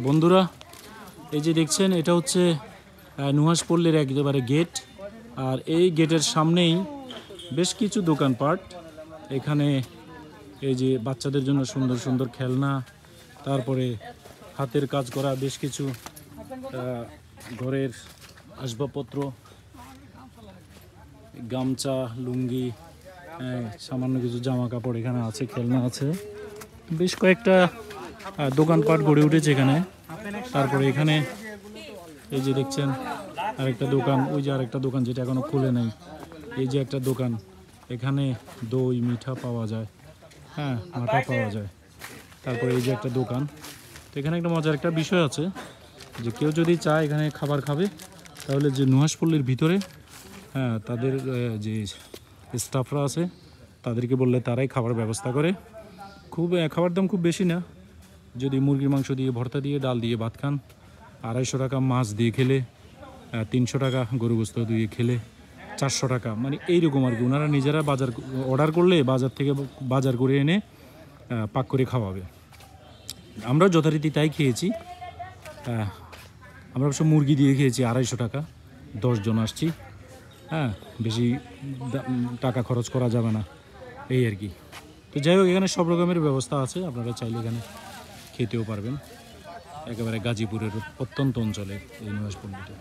বন্ধুরা, এই যে দেখছেন এটা হচ্ছে নুহাশপল্লীর একেবারে গেট। আর এই গেটের সামনেই বেশ কিছু দোকানপাট। এখানে এই যে বাচ্চাদের জন্য সুন্দর সুন্দর খেলনা, তারপরে হাতের কাজ করা বেশ কিছু ঘরের আসবাবপত্র, গামছা, লুঙ্গি, সামান্য কিছু জামা কাপড় এখানে আছে, খেলনা আছে। বেশ কয়েকটা দোকানপাট গড়ে উঠেছে এখানে। তারপরে এখানে এই যে দেখছেন আরেকটা দোকান, ওই যে আরেকটা দোকান যেটা এখনো খুলে নাই। এই যে একটা দোকান, এখানে দই মিঠা পাওয়া যায়, হ্যাঁ মাঠা পাওয়া যায়। তারপরে এই যে একটা দোকান। তো এখানে একটা মজার একটা বিষয় আছে যে কেউ যদি চায় এখানে খাবার খাবে, তাহলে যে নুহাশপল্লীর ভিতরে হ্যাঁ তাদের যে স্টাফরা আছে তাদেরকে বললে তারাই খাবার ব্যবস্থা করে। খাবার দাম খুব বেশি না। যদি মুরগির মাংস দিয়ে, ভর্তা দিয়ে, ডাল দিয়ে ভাত খান 250 টাকা, মাছ দিয়ে খেলে 300 টাকা, গরু গোস্ত দিয়ে খেলে 400 টাকা, মানে এইরকম আর কি। ওনারা নিজেরা বাজার অর্ডার করলে বাজার থেকে বাজার করে এনে পাক করে খাওয়াবে। আমরা যথারীতি তাই খেয়েছি। আমরা অবশ্য মুরগি দিয়ে খেয়েছি 250 টাকা, 10 জন আসছি। হ্যাঁ, বেশি টাকা খরচ করা যাবে না, এই আর কি। তো যাই হোক, এখানে সব রকমের ব্যবস্থা আছে, আপনারা চাইলে এখানে খেতেও পারবেন। একেবারে গাজীপুরের প্রত্যন্ত অঞ্চলে এই নুহাশপল্লীটা।